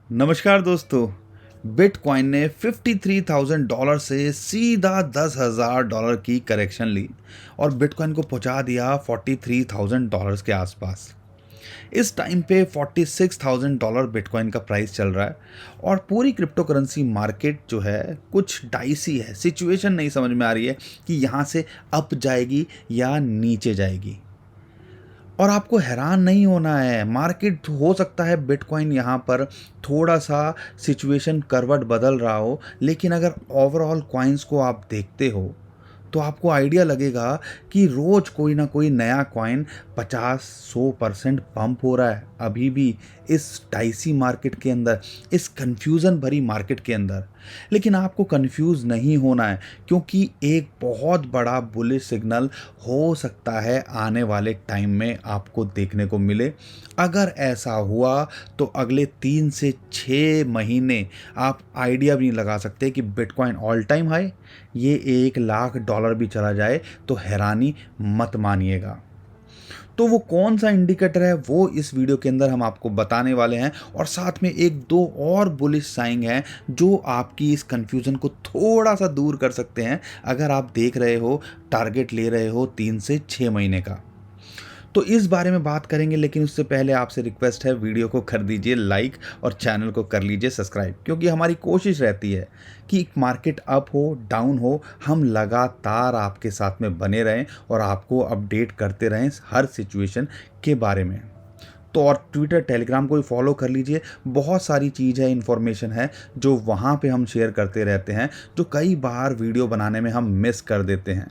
नमस्कार दोस्तों। बिटकॉइन ने $53,000 से सीधा $10,000 की करेक्शन ली और बिटकॉइन को पहुंचा दिया $43,000 के आसपास। इस टाइम पे $46,000 बिटकॉइन का प्राइस चल रहा है और पूरी क्रिप्टो करेंसी मार्केट जो है कुछ डाइसी है। सिचुएशन नहीं समझ में आ रही है कि यहाँ से अप जाएगी या नीचे जाएगी। और आपको हैरान नहीं होना है, मार्केट हो सकता है बिटकॉइन यहाँ पर थोड़ा सा सिचुएशन करवट बदल रहा हो, लेकिन अगर ओवरऑल कॉइन्स को आप देखते हो तो आपको आइडिया लगेगा कि रोज कोई ना कोई नया कॉइन 50-100% पंप हो रहा है अभी भी इस डाइसी मार्केट के अंदर, इस कंफ्यूजन भरी मार्केट के अंदर। लेकिन आपको कंफ्यूज नहीं होना है, क्योंकि एक बहुत बड़ा बुलिश सिग्नल हो सकता है आने वाले टाइम में आपको देखने को मिले। अगर ऐसा हुआ तो अगले 3 से 6 महीने आप आइडिया भी नहीं लगा सकते कि बिटकॉइन ऑल टाइम हाई ये $1,00,000 भी चला जाए तो हैरानी मत मानिएगा। तो वो कौन सा इंडिकेटर है वो इस वीडियो के अंदर हम आपको बताने वाले हैं, और साथ में एक दो और बुलिश साइन हैं जो आपकी इस कंफ्यूजन को थोड़ा सा दूर कर सकते हैं। अगर आप देख रहे हो, टारगेट ले रहे हो 3 से 6 महीने का, तो इस बारे में बात करेंगे। लेकिन उससे पहले आपसे रिक्वेस्ट है, वीडियो को कर दीजिए लाइक और चैनल को कर लीजिए सब्सक्राइब, क्योंकि हमारी कोशिश रहती है कि मार्केट अप हो डाउन हो, हम लगातार आपके साथ में बने रहें और आपको अपडेट करते रहें हर सिचुएशन के बारे में। तो और ट्विटर टेलीग्राम को भी फॉलो कर लीजिए, बहुत सारी चीज़ है, इन्फॉर्मेशन है जो वहाँ पे हम शेयर करते रहते हैं, जो कई बार वीडियो बनाने में हम मिस कर देते हैं।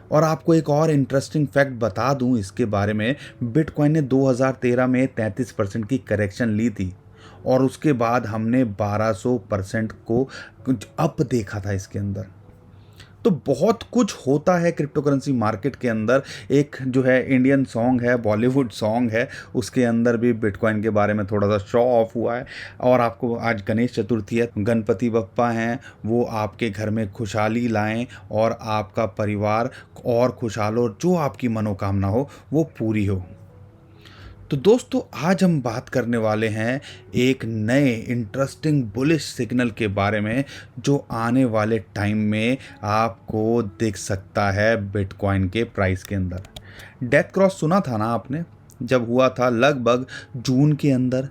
और आपको एक और इंटरेस्टिंग फैक्ट बता दूं इसके बारे में, बिटकॉइन ने 2013 में 33% की करेक्शन ली थी और उसके बाद हमने 1200% को कुछ अप देखा था इसके अंदर। तो बहुत कुछ होता है क्रिप्टो करेंसी मार्केट के अंदर। एक जो है इंडियन सॉन्ग है, बॉलीवुड सॉन्ग है, उसके अंदर भी बिटकॉइन के बारे में थोड़ा सा शो ऑफ हुआ है। और आपको आज गणेश चतुर्थी है, गणपति बप्पा हैं, वो आपके घर में खुशहाली लाएं और आपका परिवार और खुशहाल हो, जो आपकी मनोकामना हो वो पूरी हो। तो दोस्तों, आज हम बात करने वाले हैं एक नए इंटरेस्टिंग बुलिश सिग्नल के बारे में, जो आने वाले टाइम में आपको दिख सकता है बिटकॉइन के प्राइस के अंदर। डेथ क्रॉस सुना था ना आपने, जब हुआ था लगभग जून के अंदर,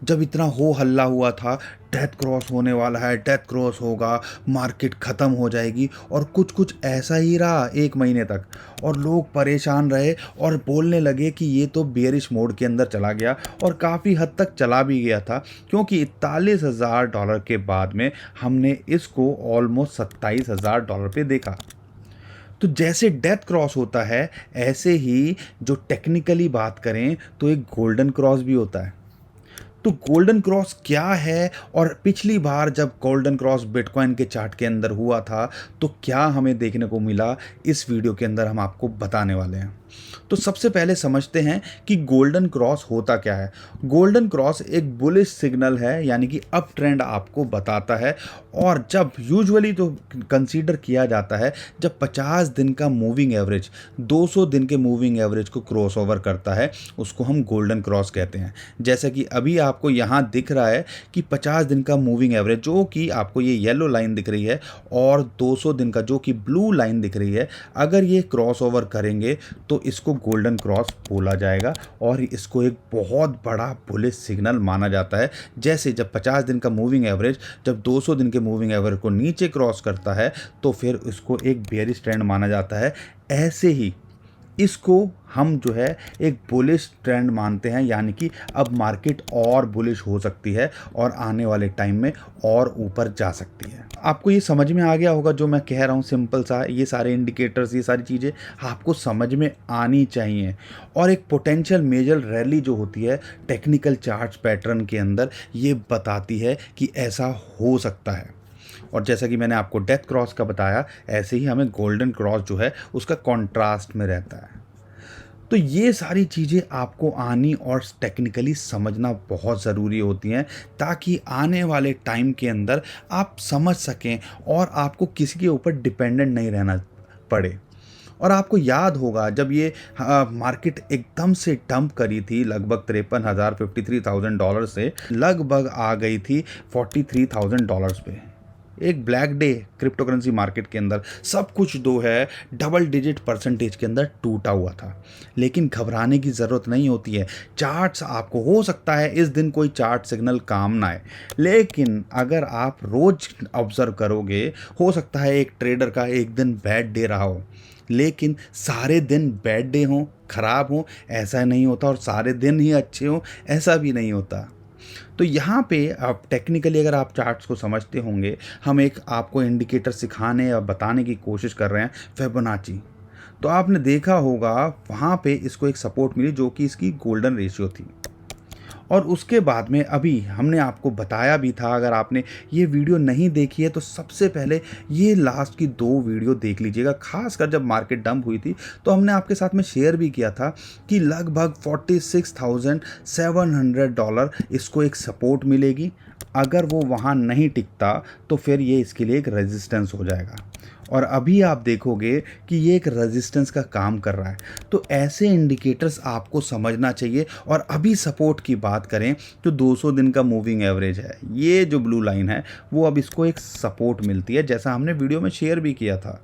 जब इतना हो हल्ला हुआ था, डेथ क्रॉस होने वाला है, डेथ क्रॉस होगा, मार्केट ख़त्म हो जाएगी, और कुछ कुछ ऐसा ही रहा 1 महीने तक। और लोग परेशान रहे और बोलने लगे कि ये तो बेयरिश मोड के अंदर चला गया, और काफ़ी हद तक चला भी गया था, क्योंकि $41,000 के बाद में हमने इसको ऑलमोस्ट $27,000 पे देखा। तो जैसे डेथ क्रॉस होता है, ऐसे ही जो टेक्निकली बात करें तो एक गोल्डन क्रॉस भी होता है। तो गोल्डन क्रॉस क्या है, और पिछली बार जब गोल्डन क्रॉस बिटकॉइन के चार्ट के अंदर हुआ था तो क्या हमें देखने को मिला, इस वीडियो के अंदर हम आपको बताने वाले हैं। तो सबसे पहले समझते हैं कि गोल्डन क्रॉस होता क्या है। गोल्डन क्रॉस एक बुलिश सिग्नल है, यानी कि अप ट्रेंड आपको बताता है। और जब यूजुअली तो कंसीडर किया जाता है जब 50 दिन का मूविंग एवरेज 200 दिन के मूविंग एवरेज को क्रॉस ओवर करता है, उसको हम गोल्डन क्रॉस कहते हैं। जैसा कि अभी आपको यहाँ दिख रहा है कि 50 दिन का मूविंग एवरेज, जो कि आपको ये येलो लाइन दिख रही है, और 200 दिन का जो कि ब्लू लाइन दिख रही है, अगर ये क्रॉस ओवर करेंगे तो इसको गोल्डन क्रॉस बोला जाएगा, और इसको एक बहुत बड़ा बुलिश सिग्नल माना जाता है। जैसे जब 50 दिन का मूविंग एवरेज जब 200 दिन के मूविंग एवरेज को नीचे क्रॉस करता है तो फिर इसको एक बेयरिश ट्रेंड माना जाता है। ऐसे ही इसको हम जो है एक बुलिश ट्रेंड मानते हैं, यानी कि अब मार्केट और बुलिश हो सकती है और आने वाले टाइम में और ऊपर जा सकती है। आपको ये समझ में आ गया होगा जो मैं कह रहा हूँ, सिंपल सा, ये सारे इंडिकेटर्स, ये सारी चीज़ें आपको समझ में आनी चाहिए। और एक पोटेंशियल मेजर रैली जो होती है टेक्निकल चार्ट पैटर्न के अंदर, ये बताती है कि ऐसा हो सकता है। और जैसा कि मैंने आपको डेथ क्रॉस का बताया, ऐसे ही हमें गोल्डन क्रॉस जो है उसका कॉन्ट्रास्ट में रहता है। तो ये सारी चीज़ें आपको आनी और टेक्निकली समझना बहुत ज़रूरी होती हैं, ताकि आने वाले टाइम के अंदर आप समझ सकें और आपको किसी के ऊपर डिपेंडेंट नहीं रहना पड़े। और आपको याद होगा जब ये मार्केट एकदम से डंप करी थी लगभग 53,000 $53,000 से लगभग आ गई थी $43,000 पे। एक black day crypto currency market के अंदर सब कुछ दो है डबल डिजिट परसेंटेज के अंदर टूटा हुआ था। लेकिन घबराने की ज़रूरत नहीं होती है। चार्ट्स आपको हो सकता है इस दिन कोई चार्ट सिग्नल काम ना आए, लेकिन अगर आप रोज ऑब्जर्व करोगे हो सकता है एक ट्रेडर का एक दिन बैड डे रहा हो, लेकिन सारे दिन बैड डे हों, खराब हों ऐसा नहीं होता, और सारे दिन ही अच्छे हों ऐसा भी नहीं होता। तो यहाँ पे आप टेक्निकली अगर आप चार्ट्स को समझते होंगे, हम एक आपको इंडिकेटर सिखाने या बताने की कोशिश कर रहे हैं, फिबोनाची। तो आपने देखा होगा वहाँ पे इसको एक सपोर्ट मिली जो कि इसकी गोल्डन रेशियो थी। और उसके बाद में अभी हमने आपको बताया भी था, अगर आपने ये वीडियो नहीं देखी है तो सबसे पहले ये लास्ट की 2 वीडियो देख लीजिएगा। खासकर जब मार्केट डंप हुई थी तो हमने आपके साथ में शेयर भी किया था कि लगभग $46,700 इसको एक सपोर्ट मिलेगी। अगर वो वहाँ नहीं टिकता तो फिर ये इसके लिए एक रेजिस्टेंस हो जाएगा, और अभी आप देखोगे कि ये एक रेजिस्टेंस का काम कर रहा है। तो ऐसे इंडिकेटर्स आपको समझना चाहिए। और अभी सपोर्ट की बात करें तो 200 दिन का मूविंग एवरेज है, ये जो ब्लू लाइन है वो अब इसको एक सपोर्ट मिलती है, जैसा हमने वीडियो में शेयर भी किया था।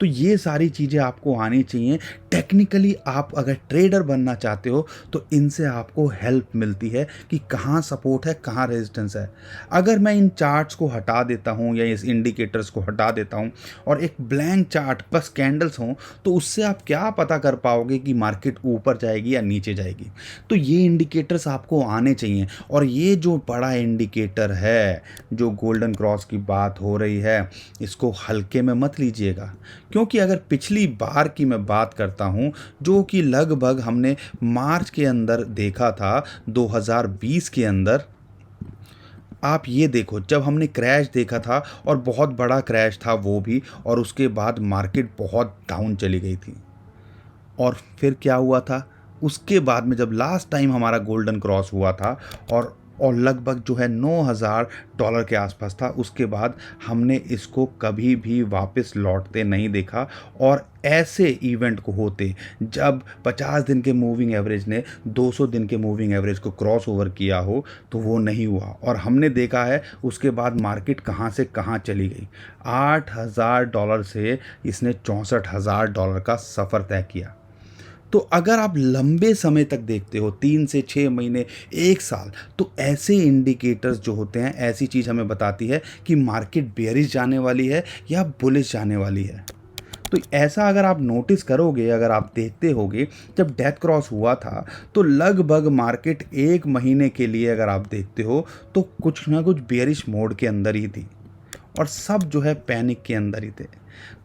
तो ये सारी चीज़ें आपको आनी चाहिए। टेक्निकली आप अगर ट्रेडर बनना चाहते हो तो इनसे आपको हेल्प मिलती है कि कहाँ सपोर्ट है, कहाँ रेजिस्टेंस है। अगर मैं इन चार्ट्स को हटा देता हूँ या इस इंडिकेटर्स को हटा देता हूँ और एक ब्लैंक चार्ट बस कैंडल्स हों, तो उससे आप क्या पता कर पाओगे कि मार्केट ऊपर जाएगी या नीचे जाएगी। तो ये इंडिकेटर्स आपको आने चाहिए। और ये जो बड़ा इंडिकेटर है, जो गोल्डन क्रॉस की बात हो रही है, इसको हल्के में मत लीजिएगा, क्योंकि अगर पिछली बार की मैं बात करता हूं जो कि लगभग हमने मार्च के अंदर देखा था 2020 के अंदर, आप ये देखो जब हमने क्रैश देखा था और बहुत बड़ा क्रैश था वो भी, और उसके बाद मार्केट बहुत डाउन चली गई थी। और फिर क्या हुआ था उसके बाद में, जब लास्ट टाइम हमारा गोल्डन क्रॉस हुआ था और लगभग जो है $9,000 के आसपास था, उसके बाद हमने इसको कभी भी वापस लौटते नहीं देखा। और ऐसे इवेंट को होते जब 50 दिन के मूविंग एवरेज ने 200 दिन के मूविंग एवरेज को क्रॉस ओवर किया हो, तो वो नहीं हुआ। और हमने देखा है उसके बाद मार्केट कहाँ से कहाँ चली गई। $8,000 से इसने $64,000 का सफ़र तय किया। तो अगर आप लंबे समय तक देखते हो 3 से 6 महीने, 1 साल, तो ऐसे इंडिकेटर्स जो होते हैं, ऐसी चीज़ हमें बताती है कि मार्केट बेयरिश जाने वाली है या बुलिश जाने वाली है। तो ऐसा अगर आप नोटिस करोगे, अगर आप देखते होगे, जब डेथ क्रॉस हुआ था तो लगभग मार्केट 1 महीने के लिए अगर आप देखते हो तो कुछ ना कुछ बेयरिश मोड के अंदर ही थी, और सब जो है पैनिक के अंदर ही थे।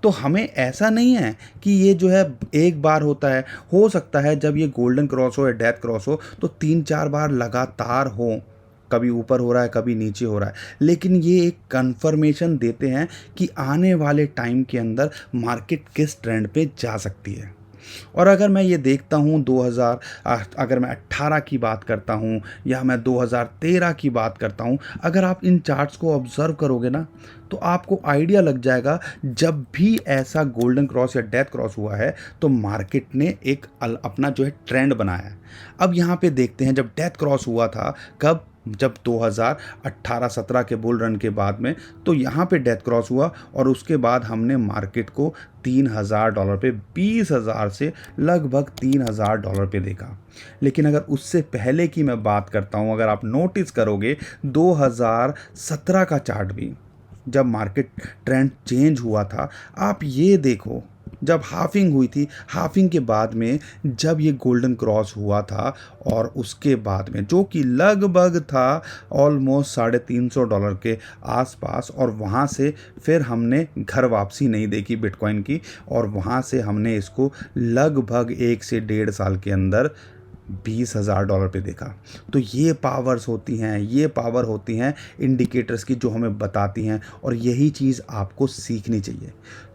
तो हमें ऐसा नहीं है कि ये जो है एक बार होता है, हो सकता है जब ये गोल्डन क्रॉस हो या डेथ क्रॉस हो तो 3-4 बार लगातार हो, कभी ऊपर हो रहा है कभी नीचे हो रहा है, लेकिन ये एक कंफर्मेशन देते हैं कि आने वाले टाइम के अंदर मार्केट किस ट्रेंड पे जा सकती है। और अगर मैं ये देखता हूँ 2000, अगर मैं 18 की बात करता हूँ या मैं 2013 की बात करता हूँ, अगर आप इन चार्ट्स को ऑब्जर्व करोगे ना तो आपको आइडिया लग जाएगा, जब भी ऐसा गोल्डन क्रॉस या डेथ क्रॉस हुआ है तो मार्केट ने एक अपना जो है ट्रेंड बनाया है। अब यहाँ पे देखते हैं जब डेथ क्रॉस हुआ था कब, जब 2018-17 के बुल रन के बाद में, तो यहाँ पे डेथ क्रॉस हुआ और उसके बाद हमने मार्केट को $3,000 पे, 20,000 से लगभग $3,000 पे देखा। लेकिन अगर उससे पहले की मैं बात करता हूँ, अगर आप नोटिस करोगे 2017 का चार्ट भी, जब मार्केट ट्रेंड चेंज हुआ था, आप ये देखो जब हाफिंग हुई थी, हाफिंग के बाद में जब ये गोल्डन क्रॉस हुआ था और उसके बाद में जो कि लगभग था ऑलमोस्ट $350 के आसपास, और वहाँ से फिर हमने घर वापसी नहीं देखी बिटकॉइन की, और वहाँ से हमने इसको लगभग 1 से 1.5 साल के अंदर $20,000 पे देखा। तो ये पावर्स होती हैं, ये पावर होती हैं इंडिकेटर्स की जो हमें बताती हैं, और यही चीज़ आपको सीखनी चाहिए।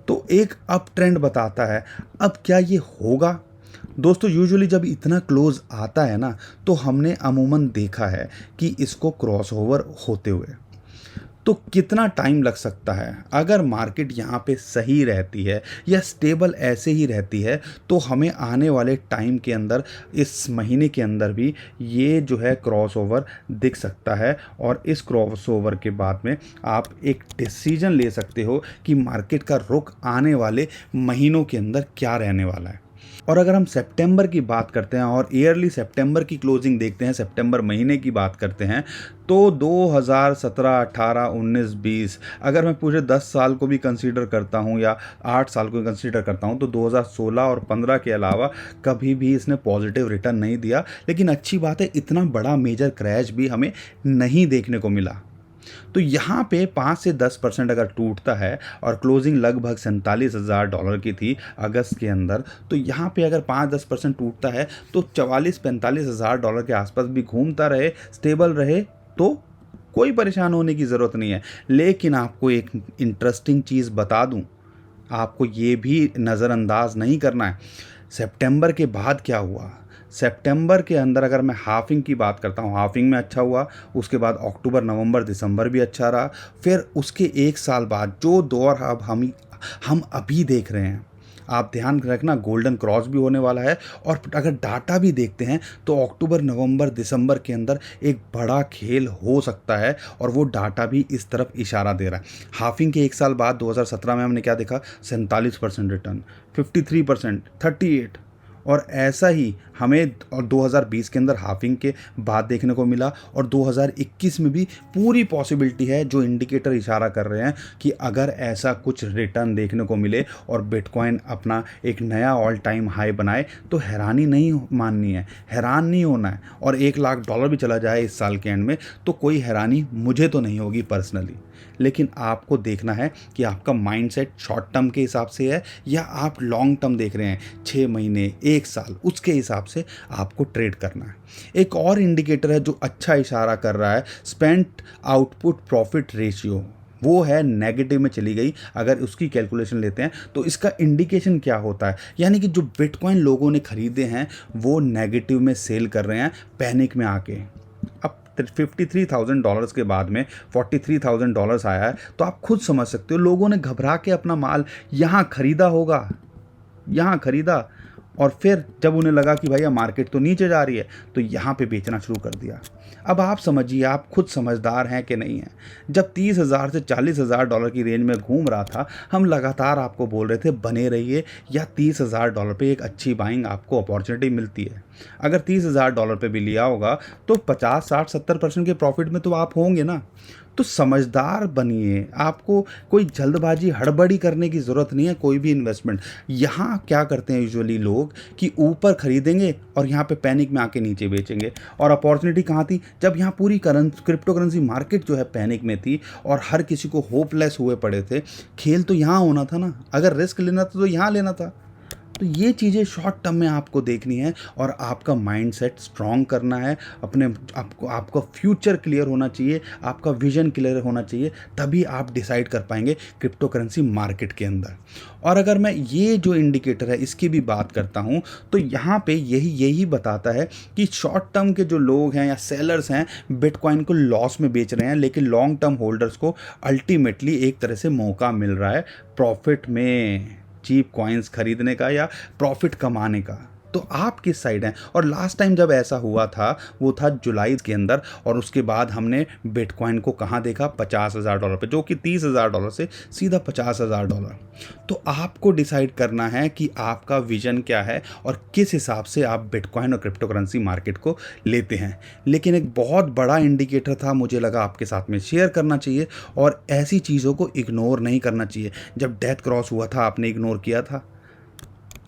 तो एक अप ट्रेंड बताता है। अब क्या ये होगा दोस्तों? यूजुअली जब इतना क्लोज आता है ना तो हमने अमूमन देखा है कि इसको क्रॉस ओवर होते हुए, तो कितना टाइम लग सकता है? अगर मार्केट यहाँ पे सही रहती है या स्टेबल ऐसे ही रहती है, तो हमें आने वाले टाइम के अंदर, इस महीने के अंदर भी ये जो है क्रॉसओवर दिख सकता है। और इस क्रॉसओवर के बाद में आप एक डिसीजन ले सकते हो कि मार्केट का रुख आने वाले महीनों के अंदर क्या रहने वाला है। और अगर हम सितंबर की बात करते हैं और ईयरली सितंबर की क्लोजिंग देखते हैं, सितंबर महीने की बात करते हैं, तो 2017, 18, 19, 20, अगर मैं पूरे 10 साल को भी कंसीडर करता हूं या 8 साल को भी कंसीडर करता हूं, तो 2016 और 15 के अलावा कभी भी इसने पॉजिटिव रिटर्न नहीं दिया। लेकिन अच्छी बात है, इतना बड़ा मेजर क्रैश भी हमें नहीं देखने को मिला। तो यहाँ पे 5 से 10% अगर टूटता है और क्लोजिंग लगभग $47,000 की थी अगस्त के अंदर, तो यहाँ पे अगर 5-10% टूटता है तो $44,000-45,000 के आसपास भी घूमता रहे, स्टेबल रहे, तो कोई परेशान होने की ज़रूरत नहीं है। लेकिन आपको एक इंटरेस्टिंग चीज़ बता दूँ, आपको ये भी नज़रअंदाज नहीं करना है। सितंबर के बाद क्या हुआ? सितंबर के अंदर अगर मैं हाफिंग की बात करता हूँ, हाफिंग में अच्छा हुआ, उसके बाद अक्टूबर, नवंबर, दिसंबर भी अच्छा रहा। फिर उसके 1 साल बाद जो दौर अब हम अभी देख रहे हैं, आप ध्यान रखना, गोल्डन क्रॉस भी होने वाला है। और अगर डाटा भी देखते हैं तो अक्टूबर, नवंबर, दिसंबर के अंदर एक बड़ा खेल हो सकता है और वो डाटा भी इस तरफ इशारा दे रहा है। हाफिंग के 1 साल बाद 2017 में हमने क्या देखा? 47% रिटर्न, 53%, 38, और ऐसा ही हमें और 2020 के अंदर हाफिंग के बाद देखने को मिला। और 2021 में भी पूरी पॉसिबिलिटी है, जो इंडिकेटर इशारा कर रहे हैं कि अगर ऐसा कुछ रिटर्न देखने को मिले और बिटकॉइन अपना एक नया ऑल टाइम हाई बनाए, तो हैरानी नहीं माननी है, हैरान नहीं होना है। और $1,00,000 भी चला जाए इस साल के एंड में, तो कोई हैरानी मुझे तो नहीं होगी पर्सनली। लेकिन आपको देखना है कि आपका माइंडसेट शॉर्ट टर्म के हिसाब से है या आप लॉन्ग टर्म देख रहे हैं, 6 महीने, 1 साल, उसके हिसाब से आपको ट्रेड करना है। एक और इंडिकेटर है जो अच्छा इशारा कर रहा है, स्पेंट आउटपुट प्रॉफिट रेशियो, वो है नेगेटिव में चली गई। अगर उसकी कैलकुलेशन लेते हैं तो इसका इंडिकेशन क्या होता है? यानी कि जो बिटकॉइन लोगों ने खरीदे हैं वो नेगेटिव में सेल कर रहे हैं, पैनिक में आके। अब $53,000 के बाद में $43,000 आया है, तो आप खुद समझ सकते हो लोगों ने घबरा के अपना माल यहाँ खरीदा होगा, यहाँ खरीदा, और फिर जब उन्हें लगा कि भैया मार्केट तो नीचे जा रही है, तो यहाँ पे बेचना शुरू कर दिया। अब आप समझिए, आप खुद समझदार हैं कि नहीं हैं। जब 30,000 से $40,000 की रेंज में घूम रहा था, हम लगातार आपको बोल रहे थे बने रहिए, या $30,000 पे एक अच्छी बाइंग आपको अपॉर्चुनिटी मिलती है। अगर $30,000 पे भी लिया होगा तो 50, 60, 70% के प्रॉफिट में तो आप होंगे ना। तो समझदार बनिए, आपको कोई जल्दबाजी हड़बड़ी करने की ज़रूरत नहीं है कोई भी इन्वेस्टमेंट। यहाँ क्या करते हैं यूजुअली लोग कि ऊपर खरीदेंगे और यहाँ पे पैनिक में आके नीचे बेचेंगे। और अपॉर्चुनिटी कहाँ थी? जब यहाँ पूरी क्रिप्टो करेंसी मार्केट जो है पैनिक में थी और हर किसी को होपलेस हुए पड़े थे। खेल तो यहाँ होना था ना, अगर रिस्क लेना था तो यहाँ लेना था। तो ये चीज़ें शॉर्ट टर्म में आपको देखनी है और आपका माइंडसेट स्ट्रॉन्ग करना है। आपका फ्यूचर क्लियर होना चाहिए, आपका विजन क्लियर होना चाहिए, तभी आप डिसाइड कर पाएंगे क्रिप्टो करेंसी मार्केट के अंदर। और अगर मैं ये जो इंडिकेटर है इसकी भी बात करता हूँ, तो यहाँ पे यही बताता है कि शॉर्ट टर्म के जो लोग हैं या सेलर्स हैं बिटकॉइन को लॉस में बेच रहे हैं, लेकिन लॉन्ग टर्म होल्डर्स को अल्टीमेटली एक तरह से मौका मिल रहा है प्रॉफिट में, चीप कॉइन्स खरीदने का या प्रॉफिट कमाने का। तो आप किस साइड हैं? और लास्ट टाइम जब ऐसा हुआ था वो था जुलाई के अंदर, और उसके बाद हमने बिटकॉइन को कहाँ देखा? $50,000 पे, जो कि $30,000 से सीधा $50,000। तो आपको डिसाइड करना है कि आपका विजन क्या है और किस हिसाब से आप बिटकॉइन और क्रिप्टो करेंसी मार्केट को लेते हैं। लेकिन एक बहुत बड़ा इंडिकेटर था, मुझे लगा आपके साथ में शेयर करना चाहिए, और ऐसी चीज़ों को इग्नोर नहीं करना चाहिए। जब डेथ क्रॉस हुआ था आपने इग्नोर किया था?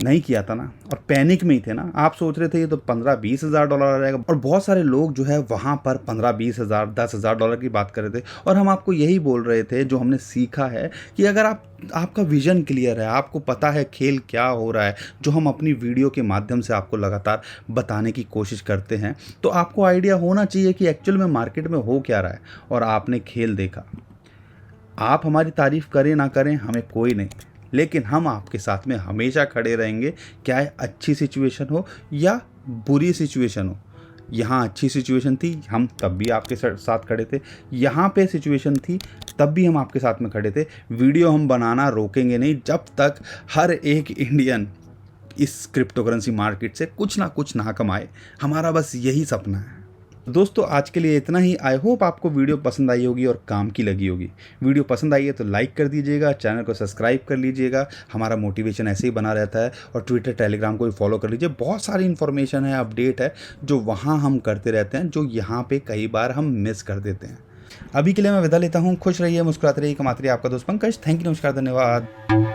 नहीं किया था ना, और पैनिक में ही थे ना। आप सोच रहे थे ये तो $15,000-20,000 आ जाएगा, और बहुत सारे लोग जो है वहाँ पर 15-20,000, $10,000 की बात कर रहे थे। और हम आपको यही बोल रहे थे, जो हमने सीखा है कि अगर आपका विजन क्लियर है, आपको पता है खेल क्या हो रहा है, जो हम अपनी वीडियो के माध्यम से आपको लगातार बताने की कोशिश करते हैं, तो आपको आइडिया होना चाहिए कि एक्चुअल में मार्केट में हो क्या रहा है, और आपने खेल देखा। आप हमारी तारीफ़ करें ना करें हमें कोई नहीं, लेकिन हम आपके साथ में हमेशा खड़े रहेंगे, क्या है अच्छी सिचुएशन हो या बुरी सिचुएशन हो। यहाँ अच्छी सिचुएशन थी, हम तब भी आपके साथ खड़े थे। यहाँ पे सिचुएशन थी तब भी हम आपके साथ में खड़े थे। वीडियो हम बनाना रोकेंगे नहीं जब तक हर एक इंडियन इस क्रिप्टोकरेंसी मार्केट से कुछ ना कमाए। हमारा बस यही सपना है। दोस्तों आज के लिए इतना ही। आई होप आपको वीडियो पसंद आई होगी और काम की लगी होगी। वीडियो पसंद आई है तो लाइक कर दीजिएगा, चैनल को सब्सक्राइब कर लीजिएगा। हमारा मोटिवेशन ऐसे ही बना रहता है। और ट्विटर टेलीग्राम को भी फॉलो कर लीजिए। बहुत सारी इन्फॉर्मेशन है, अपडेट है जो वहाँ हम करते रहते हैं, जो यहाँ पे कई बार हम मिस कर देते हैं। अभी के लिए मैं विदा लेता हूँ। खुश रहिए, मुस्कुराते रहिए, कमाते रहिए। आपका दोस्त पंकज। थैंक यू, नमस्कार, धन्यवाद।